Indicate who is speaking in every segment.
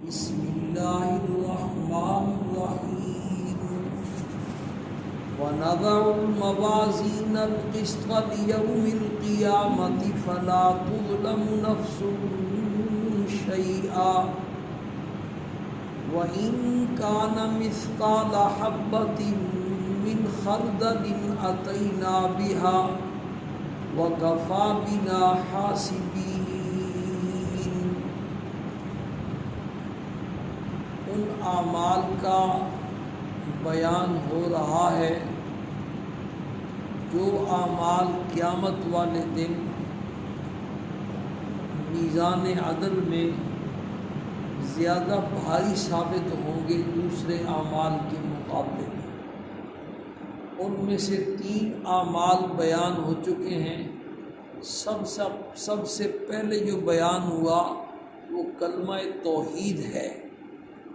Speaker 1: بسم اللہ الرحمن الرحیم ونضع الموازین القسط لیوم القیامة فلا تظلم نفس شیئا وإن كان مثقال حبة من خردل أتينا بها وكفى بنا حاسبين۔ ان اعمال کا بیان ہو رہا ہے جو اعمال قیامت والے دن میزان عدل میں زیادہ بھاری ثابت ہوں گے دوسرے اعمال کے مقابلے میں۔ ان میں سے 3 اعمال بیان ہو چکے ہیں۔ سب سے پہلے جو بیان ہوا وہ کلمہ توحید ہے۔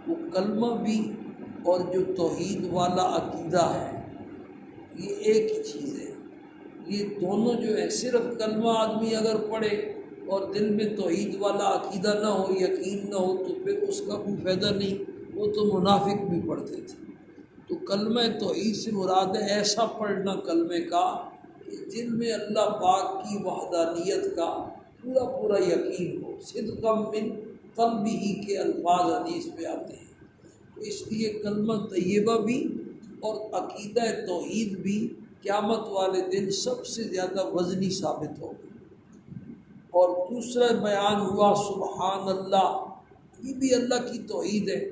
Speaker 1: وہ کلمہ بھی اور جو توحید والا عقیدہ ہے یہ ایک ہی چیز ہے۔ یہ دونوں جو ہے، صرف کلمہ آدمی اگر پڑھے اور دل میں توحید والا عقیدہ نہ ہو، یقین نہ ہو، تو پھر اس کا کوئی فائدہ نہیں۔ وہ تو منافق بھی پڑھتے تھے۔ تو کلمہ توحید سے مراد ہے ایسا پڑھنا کلمے کا کہ دل میں اللہ پاک کی وحدانیت کا پورا یقین ہو۔ صدقا من قلبہ کے الفاظ حدیث میں آتے ہیں۔ تو اس لیے کلمہ طیبہ بھی اور عقیدہ توحید بھی قیامت والے دن سب سے زیادہ وزنی ثابت ہوگی۔ اور دوسرا بیان ہوا سبحان اللہ، یہ بھی اللہ کی توحید ہے۔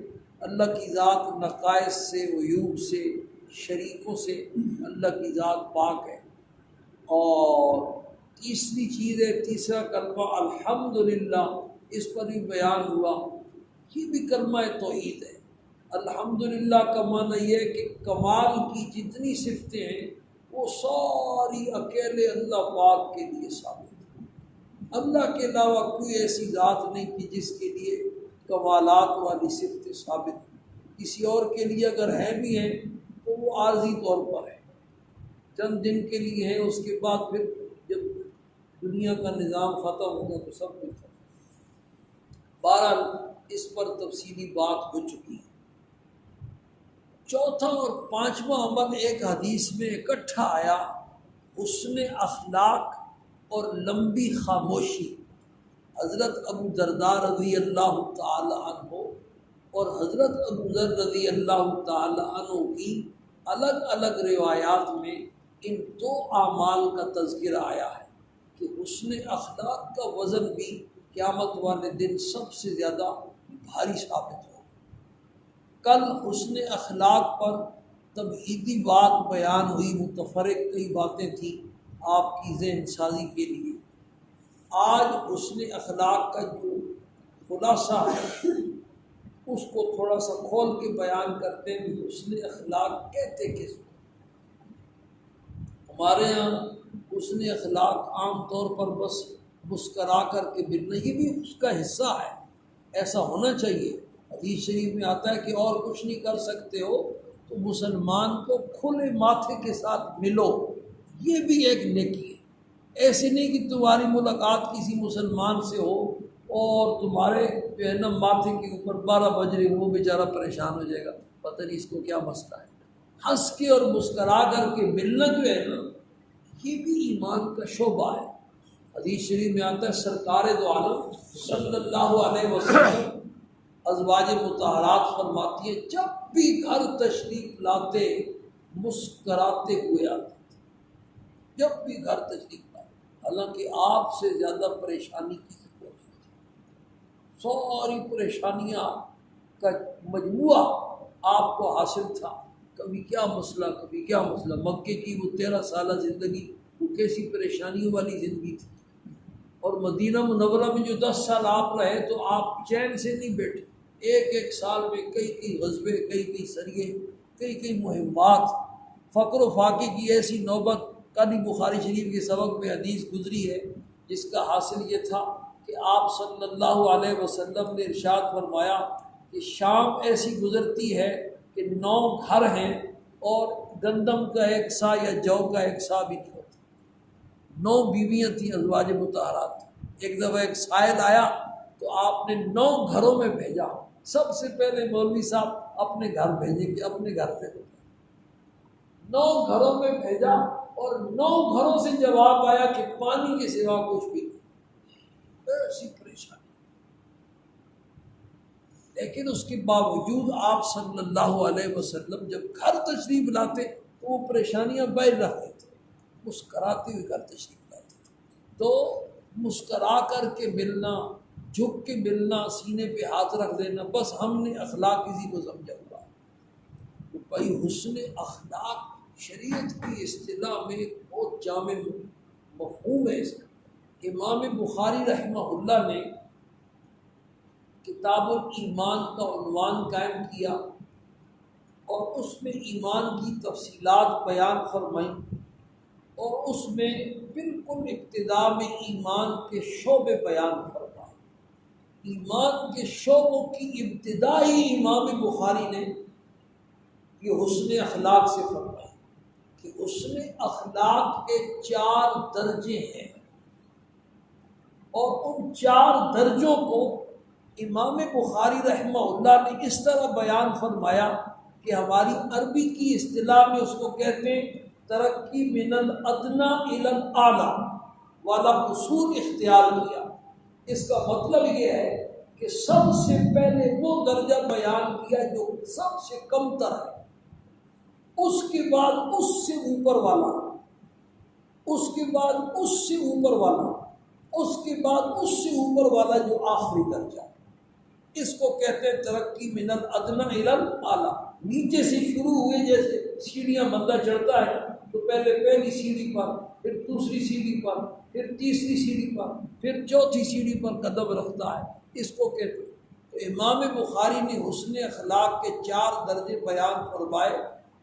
Speaker 1: اللہ کی ذات نقائص سے، عیوب سے، شریکوں سے اللہ کی ذات پاک ہے۔ اور تیسری چیز ہے، تیسرا کلمہ الحمدللہ، اس پر بھی بیان ہوا، یہ بھی کلمہ توحید ہے۔ الحمدللہ کا معنی یہ ہے کہ کمال کی جتنی صفتیں ہیں وہ ساری اکیلے اللہ پاک کے لیے ثابت ہیں۔ اللہ کے علاوہ کوئی ایسی ذات نہیں کہ جس کے لیے کمالات والی صفتیں ثابت ہیں۔ کسی اور کے لیے اگر ہیں بھی ہیں تو وہ عارضی طور پر ہے، چند دن کے لیے ہیں، اس کے بعد پھر جب دنیا کا نظام ختم ہوگا تو سب کچھ ختم۔ بہرحال اس پر تفصیلی بات ہو چکی ہے۔ چوتھا اور پانچواں عمل ایک حدیث میں اکٹھا آیا، حسن اخلاق اور لمبی خاموشی۔ حضرت ابو درداء رضی اللہ تعالی عنہ اور حضرت ابو ذر رضی اللہ تعالی عنہ کی الگ الگ روایات میں ان 2 اعمال کا تذکرہ آیا ہے کہ حسن اخلاق کا وزن بھی قیامت والے دن سب سے زیادہ بھاری ثابت ہو۔ کل حسن اخلاق پر تمہیدی بات بیان ہوئی، متفرق کئی باتیں تھیں آپ کی ذہن سازی کے لیے۔ آج حسن اخلاق کا جو خلاصہ ہے اس کو تھوڑا سا کھول کے بیان کرتے ہیں کہ حسن اخلاق کہتے کس کو۔ ہمارے یہاں حسن اخلاق عام طور پر بس مسکرا کر کے ملنا، یہ بھی اس کا حصہ ہے، ایسا ہونا چاہیے۔ حدیث شریف میں آتا ہے کہ اور کچھ نہیں کر سکتے ہو تو مسلمان کو کھلے ماتھے کے ساتھ ملو، یہ بھی ایک نیکی ہے۔ ایسے نہیں کہ تمہاری ملاقات کسی مسلمان سے ہو اور تمہارے جو ہے نا ماتھے کے اوپر 12 بج رہے، وہ بیچارہ پریشان ہو جائے گا، پتہ نہیں اس کو کیا مسئلہ ہے۔ ہنس کے اور مسکرا کر کے ملنا جو ہے نا، یہ بھی ایمان کا شعبہ ہے۔ حدیث شریف میں آتا ہے سرکار دو عالم صلی اللہ علیہ وسلم ازواج مطہرات فرماتی ہیں جب بھی گھر تشریف لاتے مسکراتے ہوئے آتے تھے، جب بھی گھر تشریف لاتے، حالانکہ آپ سے زیادہ پریشانی کسی کو نہیں تھی، ساری پریشانیاں کا مجموعہ آپ کو حاصل تھا، کبھی کیا مسئلہ کبھی کیا مسئلہ۔ مکے کی وہ 13 سالہ زندگی وہ کیسی پریشانیوں والی زندگی تھی، اور مدینہ منورہ میں جو 10 سال آپ رہے تو آپ چین سے نہیں بیٹھے۔ ایک سال میں کئی غزوے، کئی سریے، کئی مہمات، فقر و فاقے کی ایسی نوبت۔ کل بخاری شریف کے سبق میں حدیث گزری ہے جس کا حاصل یہ تھا کہ آپ صلی اللہ علیہ وسلم نے ارشاد فرمایا کہ شام ایسی گزرتی ہے کہ 9 گھر ہیں اور گندم کا 1 سا یا جو کا 1 سا بھی نہیں ہوتا۔ 9 بیویاں تھیں ازواج مطہرات۔ ایک دفعہ ایک سائل آیا تو آپ نے 9 گھروں میں بھیجا سب سے پہلے مولوی صاحب اپنے گھر بھیجیں کہ اپنے گھر پہ 9 گھروں میں بھیجا اور 9 گھروں سے جواب آیا کہ پانی کے سوا کچھ بھی نہیں، ایسی پریشانی۔ لیکن اس کے باوجود آپ صلی اللہ علیہ وسلم جب گھر تشریف لاتے تو وہ پریشانیاں باہر رکھ دیتے، مسکراتے ہوئے گھر تشریف لاتے تھے۔ تو مسکرا کر کے ملنا، جھک کے ملنا، سینے پہ ہاتھ رکھ دینا، بس ہم نے اخلاق کسی کو سمجھا ہوا۔ تو بھائی حسن اخلاق شریعت کی اصطلاح میں ایک بہت جامع مفہوم ہے اس کا۔ امام بخاری رحمہ اللہ نے کتاب الایمان کا عنوان قائم کیا اور اس میں ایمان کی تفصیلات بیان فرمائیں، اور اس میں بالکل ابتدا میں ایمان کے شعبے بیان فرمائے۔ ایمان کے شعبوں کی ابتدا ہی امام بخاری نے یہ حسن اخلاق سے فرمائی کہ حسن اخلاق کے 4 درجے ہیں، اور ان 4 درجوں کو امام بخاری رحمہ اللہ نے اس طرح بیان فرمایا کہ ہماری عربی کی اصطلاح میں اس کو کہتے ہیں ترقی من الادنی الی الاعلی والا اصول اختیار کیا۔ اس کا مطلب یہ ہے کہ سب سے پہلے وہ درجہ بیان کیا جو سب سے کم تر ہے، اس کے بعد اس سے اوپر والا، اس کے بعد اس سے اوپر والا، اس کے بعد اس سے اوپر والا جو آخری درجہ ہے، اس کو کہتے ہیں ترقی من الادنی الی الاعلی۔ نیچے سے شروع ہوئے، جیسے سیڑھیاں بندہ چڑھتا ہے تو پہلے پہلی سیڑھی پر، پھر دوسری سیڑھی پر، پھر تیسری سیڑھی پر، پھر چوتھی سیڑھی پر قدم رکھتا ہے، اس کو کہتے ہیں۔ تو امام بخاری نے حسن اخلاق کے 4 درجے بیان فرمائے۔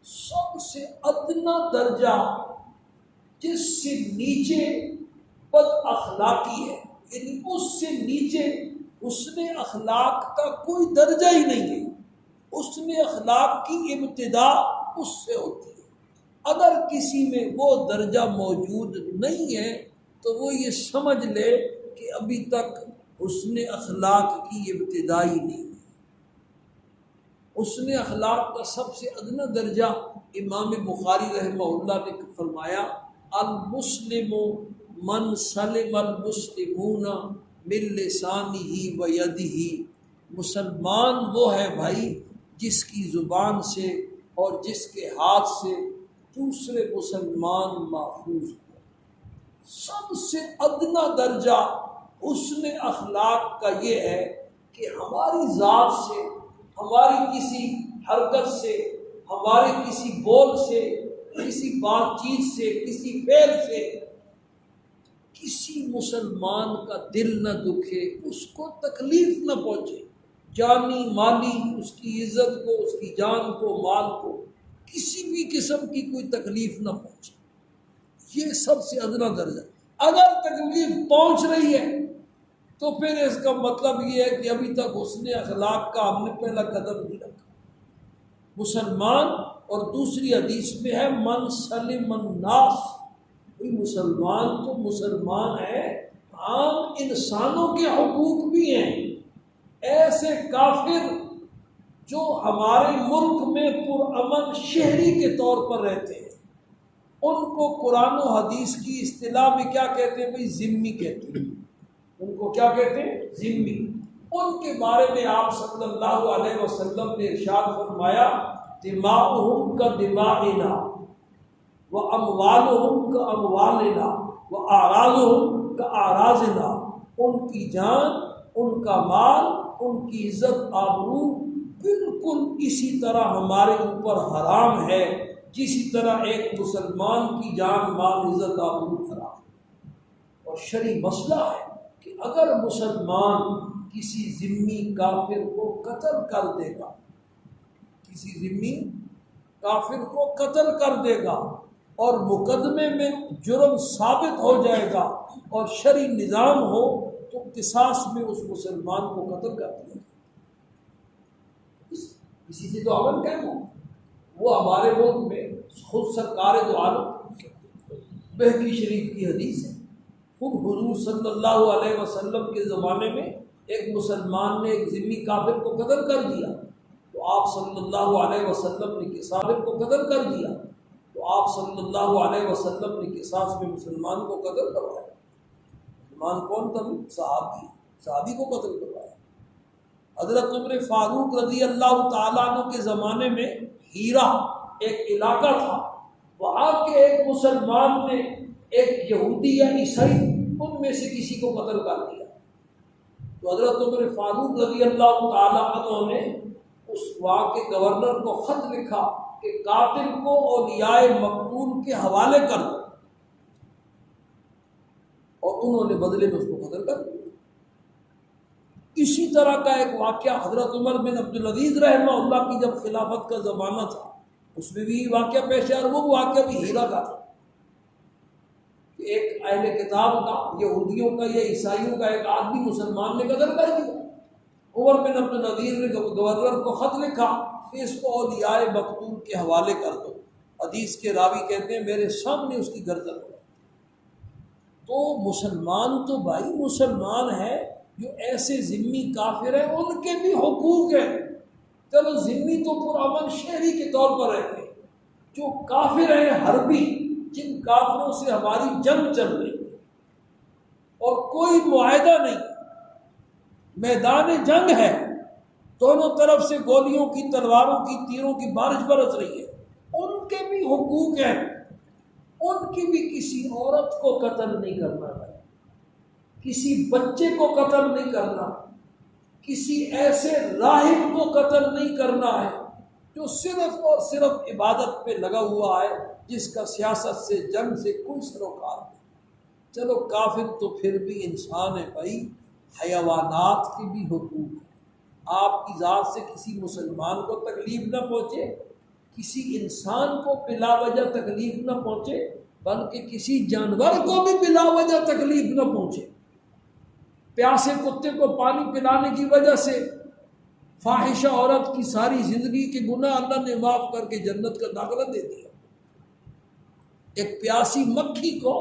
Speaker 1: سب سے ادنا درجہ جس سے نیچے بد اخلاقی ہے، یعنی اس سے نیچے حسن اخلاق کا کوئی درجہ ہی نہیں ہے۔ حسن اخلاق کی ابتدا اس سے ہوتی ہے۔ اگر کسی میں وہ درجہ موجود نہیں ہے تو وہ یہ سمجھ لے کہ ابھی تک حسن اخلاق کی ابتدا ہی نہیں ہے۔ حسن اخلاق کا سب سے ادنا درجہ امام بخاری رحمہ اللہ نے فرمایا المسلم من سلم المسلمون من لسانہ و یدہ۔ مسلمان وہ ہے بھائی جس کی زبان سے اور جس کے ہاتھ سے دوسرے مسلمان محفوظ ہو۔ سب سے ادنا درجہ حسن اخلاق کا یہ ہے کہ ہماری ذات سے، ہماری کسی حرکت سے، ہمارے کسی بول سے، کسی بات چیت سے، کسی فعل سے کسی مسلمان کا دل نہ دکھے، اس کو تکلیف نہ پہنچے، جانی مالی، اس کی عزت کو، اس کی جان کو، مال کو کسی بھی قسم کی کوئی تکلیف نہ پہنچے۔ یہ سب سے ادنا درجہ۔ اگر تکلیف پہنچ رہی ہے تو پھر اس کا مطلب یہ ہے کہ ابھی تک حسن اخلاق کا ہم نے پہلا قدم نہیں رکھا۔ مسلمان، اور دوسری حدیث میں ہے من سلم الناس، کوئی مسلمان تو مسلمان ہے، عام انسانوں کے حقوق بھی ہیں۔ ایسے کافر جو ہمارے ملک میں پرامن شہری کے طور پر رہتے ہیں، ان کو قرآن و حدیث کی اصطلاح میں کیا کہتے ہیں؟ بھائی ذمہ کہتے ہیں۔ ان کو کیا کہتے ہیں؟ ذمہ۔ ان کے بارے میں آپ صلی اللہ علیہ وسلم نے ارشاد فرمایا دماؤہم کا دماؤنا واموالہم کا اموالنا واعراضہم کا اعراضنا۔ ان کی جان، ان کا مال، ان کی عزت آبرو بالکل اسی طرح ہمارے اوپر حرام ہے جسی طرح ایک مسلمان کی جان، مال، عزت آبرو حرام ہے۔ اور شرعی مسئلہ ہے کہ اگر مسلمان کسی ذمی کافر کو قتل کر دے گا، کسی ذمی کافر کو قتل کر دے گا اور مقدمے میں جرم ثابت ہو جائے گا اور شرعی نظام ہو تو قصاص میں اس مسلمان کو قتل کر دیا جائے۔ اسی سے تو عمل قائم ہو۔ وہ ہمارے ملک میں خود سرکار دو عالم بہقی شریف کی حدیث ہے، خود حضور صلی اللہ علیہ وسلم کے زمانے میں ایک مسلمان نے ایک ذمہ کافر کو قتل کر دیا تو آپ صلی اللہ علیہ وسلم نے کافر کو قتل کر دیا تو آپ صلی اللہ علیہ وسلم نے قصاص میں مسلمان کو قتل کروایا. مسلمان کون تھا؟ صحابی کو قتل کروایا. حضرت عمر فاروق رضی اللہ تعالیٰ عنہ کے زمانے میں ہیرا ایک علاقہ تھا، وہاں کے ایک مسلمان نے ایک یہودی یا عیسائی ان میں سے کسی کو قتل کر دیا تو حضرت عمر فاروق رضی اللہ تعالیٰ عنہ نے اس وہاں کے گورنر کو خط لکھا کہ قاتل کو اولیاء مقتول کے حوالے کر دو، اور انہوں نے بدلے میں اس کو قتل کر دیا. اسی طرح کا ایک واقعہ حضرت عمر بن عبدالعزیز رحمہ اللہ کی جب خلافت کا زمانہ تھا اس میں بھی واقعہ پیش آیا، اور وہ واقعہ بھی ہیرا کا تھا کہ ایک اہل کتاب کا، یہودیوں کا یا عیسائیوں کا ایک آدمی مسلمان نے قتل کر دیا. عمر بن عبدالعزیز نے گورنر کو خط لکھا کہ اس کو اولیاء مقتول کے حوالے کر دو. حدیث کے راوی کہتے ہیں میرے سامنے اس کی گردن ہو. تو مسلمان تو بھائی مسلمان ہے، جو ایسے ذمی کافر ہیں ان کے بھی حقوق ہیں. چلو ذمی تو پرامن شہری کے طور پر رہتے ہیں، جو کافر ہیں حربی، جن کافروں سے ہماری جنگ چل رہی ہے اور کوئی معاہدہ نہیں، میدان جنگ ہے، دونوں طرف سے گولیوں کی، تلواروں کی، تیروں کی بارش برس رہی ہے، ان کے بھی حقوق ہیں. ان کی بھی کسی عورت کو قتل نہیں کرنا ہے، کسی بچے کو قتل نہیں کرنا، کسی ایسے راہب کو قتل نہیں کرنا ہے جو صرف اور صرف عبادت پہ لگا ہوا ہے، جس کا سیاست سے، جنگ سے کوئی سروکار نہیں. چلو کافر تو پھر بھی انسان ہے بھائی، حیوانات کے بھی حقوق ہیں. آپ کی ذات سے کسی مسلمان کو تکلیف نہ پہنچے، کسی انسان کو بلا وجہ تکلیف نہ پہنچے، بلکہ کسی جانور کو بھی بلا وجہ تکلیف نہ پہنچے. پیاسے کتے کو پانی پلانے کی وجہ سے فاحشہ عورت کی ساری زندگی کے گناہ اللہ نے معاف کر کے جنت کا داخلہ دے دیا. ایک پیاسی مکھی کو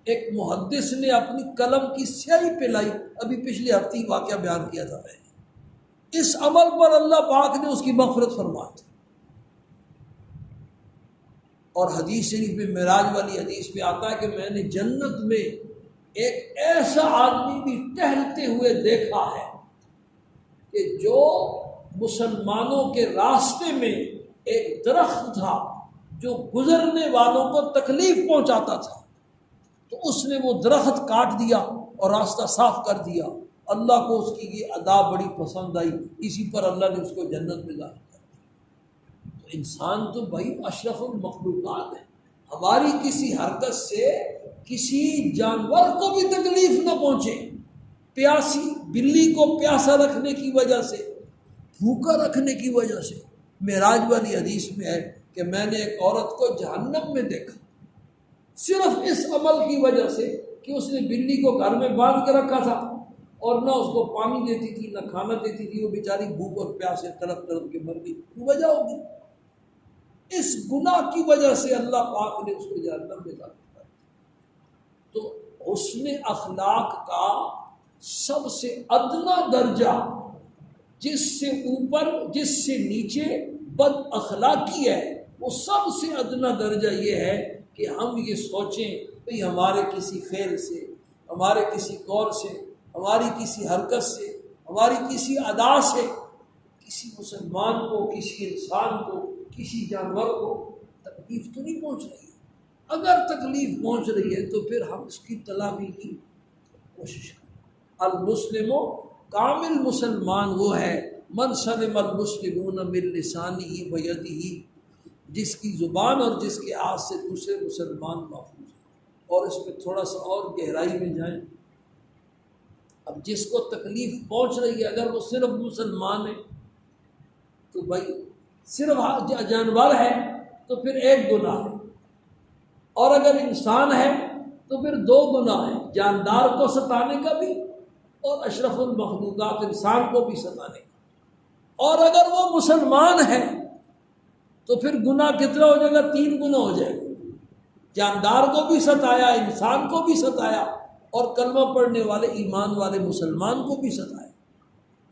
Speaker 1: ایک محدث نے اپنی قلم کی سیاہی پلائی، ابھی پچھلے ہفتے واقعہ بیان کیا تھا. اس عمل پر اللہ پاک نے اس کی مغفرت فرمائی. اور حدیث شریف میں، معراج والی حدیث میں آتا ہے کہ میں نے جنت میں ایک ایسا آدمی بھی ٹہلتے ہوئے دیکھا ہے کہ جو مسلمانوں کے راستے میں ایک درخت تھا جو گزرنے والوں کو تکلیف پہنچاتا تھا، تو اس نے وہ درخت کاٹ دیا اور راستہ صاف کر دیا. اللہ کو اس کی یہ ادا بڑی پسند آئی، اسی پر اللہ نے اس کو جنت میں داخل کر دیا. تو انسان تو بھائی اشرف المخلوقات ہے. ہماری کسی حرکت سے کسی جانور کو بھی تکلیف نہ پہنچے. پیاسی بلی کو پیاسا رکھنے کی وجہ سے، بھوکا رکھنے کی وجہ سے، معراج والی حدیث میں ہے کہ میں نے ایک عورت کو جہنم میں دیکھا صرف اس عمل کی وجہ سے کہ اس نے بلی کو گھر میں باندھ کے رکھا تھا اور نہ اس کو پانی دیتی تھی نہ کھانا دیتی تھی. وہ بیچاری بھوک اور پیاس سے تڑپ تڑپ کے مر گئی. وجہ ہوگی اس گناہ کی وجہ سے اللہ پاک نے اس کو جہنم میں داخل کر دیا. تو حسن اخلاق کا سب سے ادنا درجہ، جس سے اوپر جس سے نیچے بد اخلاقی ہے، وہ سب سے ادنا درجہ یہ ہے کہ ہم یہ سوچیں کہ ہمارے کسی فعل سے، ہمارے کسی قول سے، ہماری کسی حرکت سے، ہماری کسی ادا سے کسی مسلمان کو، کسی انسان کو، کسی جانور کو تکلیف تو نہیں پہنچ رہی ہے. اگر تکلیف پہنچ رہی ہے تو پھر ہم اس کی تلافی کی کوشش کریں. المسلم کامل مسلمان وہ ہے من سلم المسلمون من لسانہ و یدہ، جس کی زبان اور جس کے ہاتھ سے دوسرے مسلمان محفوظ ہیں. اور اس میں تھوڑا سا اور گہرائی میں جائیں. اب جس کو تکلیف پہنچ رہی ہے اگر وہ صرف مسلمان ہے تو بھائی صرف جانور ہے تو پھر ایک گناہ ہے، اور اگر انسان ہے تو پھر دو گناہ ہیں، جاندار کو ستانے کا بھی اور اشرف المخلوقات انسان کو بھی ستانے کا. اور اگر وہ مسلمان ہے تو پھر گناہ کتنا ہو جائے گا؟ 3 گناہ ہو جائے گا. جاندار کو بھی ستایا، انسان کو بھی ستایا، اور کلمہ پڑھنے والے ایمان والے مسلمان کو بھی ستایا.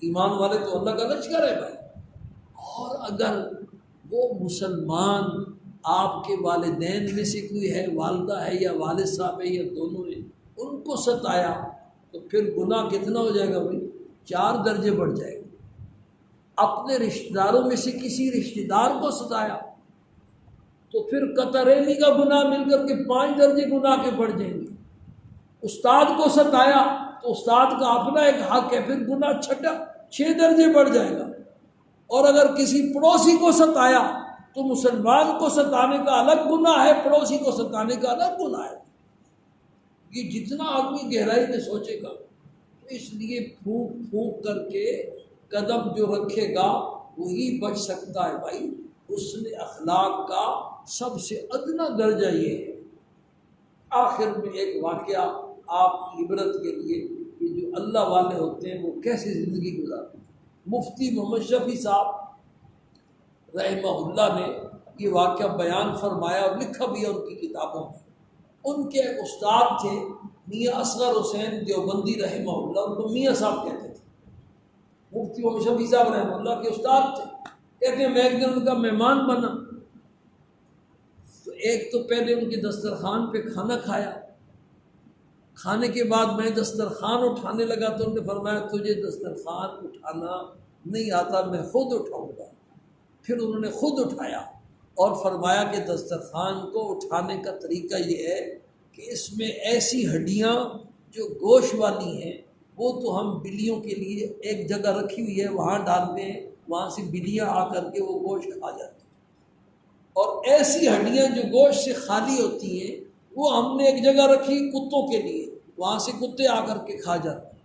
Speaker 1: ایمان والے تو اللہ کا لشکر ہے بھائی۔ اور اگر وہ مسلمان آپ کے والدین میں سے کوئی ہے، والدہ ہے یا والد صاحب ہے یا دونوں ہیں، ان کو ستایا تو پھر گناہ کتنا ہو جائے گا بھائی؟ 4 درجے بڑھ جائے گا۔ اپنے رشتہ داروں میں سے کسی رشتہ دار کو ستایا تو پھر قطرینی کا گناہ مل کر کے 5 درجے گناہ کے بڑھ جائیں گے۔ استاد کو ستایا تو استاد کا اپنا ایک حق ہے، پھر گناہ 6 درجے بڑھ جائے گا۔ اور اگر کسی پڑوسی کو ستایا تو مسلمان کو ستانے کا الگ گناہ ہے، پڑوسی کو ستانے کا الگ گناہ ہے۔ یہ جتنا آدمی گہرائی میں سوچے گا، اس لیے پھونک پھونک کر کے قدم جو رکھے گا وہی بچ سکتا ہے بھائی۔ حسن اخلاق کا سب سے ادنا درجہ یہ ہے۔ آخر میں ایک واقعہ آپ کی عبرت کے لیے کہ جو اللہ والے ہوتے ہیں وہ کیسے زندگی گزارتے ہیں۔ مفتی محمد شفیع صاحب رحمہ اللہ نے یہ واقعہ بیان فرمایا اور لکھا بھی ہے ان کی کتابوں میں۔ ان کے ایک استاد تھے میاں اصغر حسین دیوبندی رحمہ اللہ، ان کو میاں صاحب کہتے تھے۔ مفتی محمد شفیع صاحب رحمہ اللہ کے استاد تھے۔ کہتے ہیں میں ایک دن ان کا مہمان بنا تو ایک تو پہلے ان کے دسترخوان پہ کھانا کھایا، کھانے کے بعد میں دسترخوان اٹھانے لگا تو انہوں نے فرمایا تجھے دسترخوان اٹھانا نہیں آتا، میں خود اٹھاؤں گا۔ پھر انہوں نے خود اٹھایا اور فرمایا کہ دسترخوان کو اٹھانے کا طریقہ یہ ہے کہ اس میں ایسی ہڈیاں جو گوشت والی ہیں وہ تو ہم بلیوں کے لیے ایک جگہ رکھی ہوئی ہے، وہاں ڈالتے ہیں، وہاں سے بلیاں آ کر کے وہ گوشت کھا جاتی ہیں۔ اور ایسی ہڈیاں جو گوشت سے خالی ہوتی ہیں وہ ہم نے ایک جگہ رکھی کتوں کے لیے، وہاں سے کتے آ کر کے کھا جاتے ہیں۔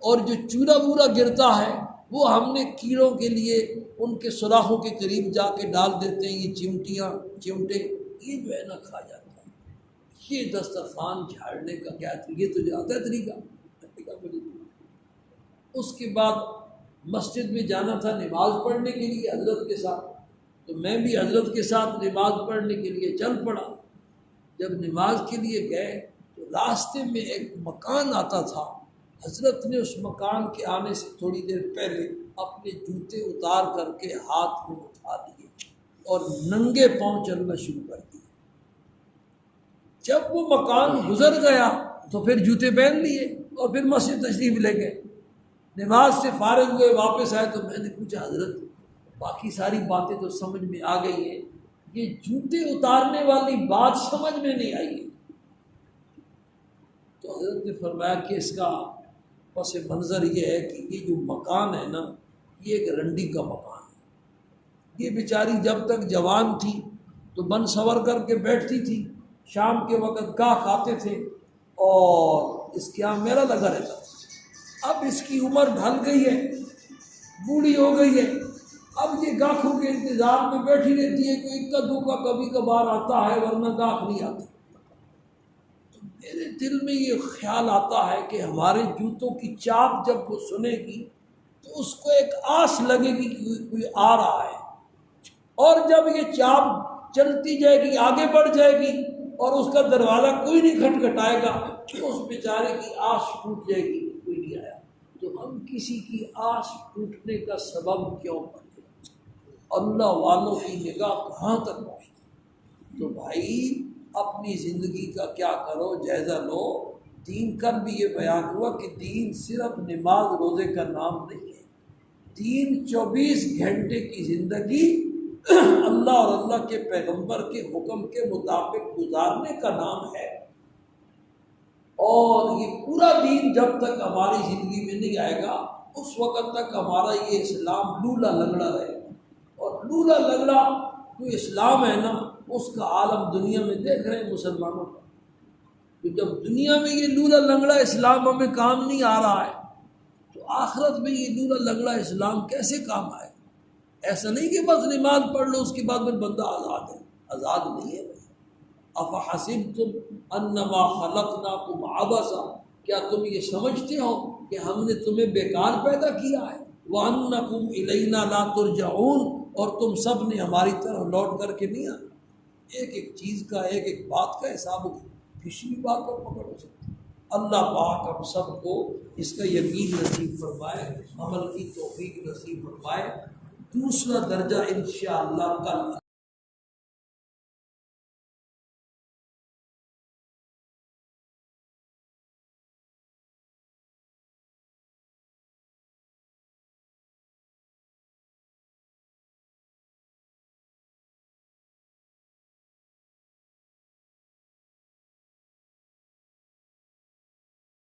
Speaker 1: اور جو چورا بورا گرتا ہے وہ ہم نے کیڑوں کے لیے ان کے سوراخوں کے قریب جا کے ڈال دیتے ہیں، یہ چمٹے یہ جو ہے نا کھا جاتا ہے۔ یہ دسترخوان جھاڑنے کا کیا یہ تو جاتا ہے طریقہ مجھے۔ اس کے بعد مسجد میں جانا تھا نماز پڑھنے کے لیے حضرت کے ساتھ، تو میں بھی حضرت کے ساتھ نماز پڑھنے کے لیے چل پڑا۔ جب نماز کے لیے گئے تو راستے میں ایک مکان آتا تھا، حضرت نے اس مکان کے آنے سے تھوڑی دیر پہلے اپنے جوتے اتار کر کے ہاتھ میں اٹھا لیے اور ننگے پاؤں چلنا شروع کر دیے۔ جب وہ مکان گزر گیا تو پھر جوتے پہن لیے اور پھر مسجد تشریف لے گئے۔ نماز سے فارغ ہوئے واپس آئے تو میں نے پوچھا حضرت باقی ساری باتیں تو سمجھ میں آ گئی ہیں، یہ جوتے اتارنے والی بات سمجھ میں نہیں آئی ہے۔ تو حضرت نے فرمایا کہ اس کا پس منظر یہ ہے کہ یہ جو مکان ہے نا یہ ایک رنڈی کا مکان ہے۔ یہ بیچاری جب تک جوان تھی تو بن سنور کر کے بیٹھتی تھی، شام کے وقت گاہ کھاتے تھے اور اس کے یہاں میرا لگا رہتا تھا۔ اب اس کی عمر ڈھل گئی ہے، بوڑھی ہو گئی ہے، اب یہ گاہکوں کے انتظار میں بیٹھی رہتی ہے کہ اکا دوکا کبھی کبھار آتا ہے ورنہ گاہک نہیں آتا۔ تو میرے دل میں یہ خیال آتا ہے کہ ہمارے جوتوں کی چاپ جب وہ سنے گی تو اس کو ایک آس لگے گی کہ کوئی آ رہا ہے، اور جب یہ چاپ چلتی جائے گی آگے بڑھ جائے گی اور اس کا دروازہ کوئی نہیں کھٹکھٹائے گا تو اس بیچارے کی آس ٹوٹ جائے گی، کوئی نہیں آیا۔ تو ہم کسی کی آس ٹوٹنے کا سبب کیوں بنے؟ اللہ والوں کی نگاہ کہاں تک پہنچتی؟ تو بھائی اپنی زندگی کا کیا کرو، جائزہ لو۔ دین کل بھی یہ بیان ہوا کہ دین صرف نماز روزے کا نام نہیں ہے، دین 24 گھنٹے کی زندگی اللہ اور اللہ کے پیغمبر کے حکم کے مطابق گزارنے کا نام ہے۔ اور یہ پورا دین جب تک ہماری زندگی میں نہیں آئے گا اس وقت تک ہمارا یہ اسلام لولا لنگڑا رہے گا۔ اور لولا لنگڑا جو اسلام ہے نا اس کا عالم دنیا میں دیکھ رہے ہیں مسلمانوں کا۔ تو جب دنیا میں یہ لولا لنگڑا اسلام ہمیں کام نہیں آ رہا ہے تو آخرت میں یہ لولا لنگڑا اسلام کیسے کام آئے؟ ایسا نہیں کہ بس نماز پڑھ لو اس کے بعد میں بندہ آزاد ہے، آزاد نہیں ہے۔ افحسبتم انما خلقناکم عبثا، کیا تم یہ سمجھتے ہو کہ ہم نے تمہیں بیکار پیدا کیا ہے؟ وانکم الینا لا ترجعون، اور تم سب نے ہماری طرف لوٹ کر کے نہیں آنا۔ ایک ایک چیز کا ایک ایک بات کا حساب ہوگا، کسی بھی بات پر پکڑ ہو سکتی ہے۔ اللہ پاک ہم سب کو اس کا یقین نصیب فرمائے، عمل کی توفیق نصیب فرمائے۔ دوسرا درجہ انشاءاللہ کل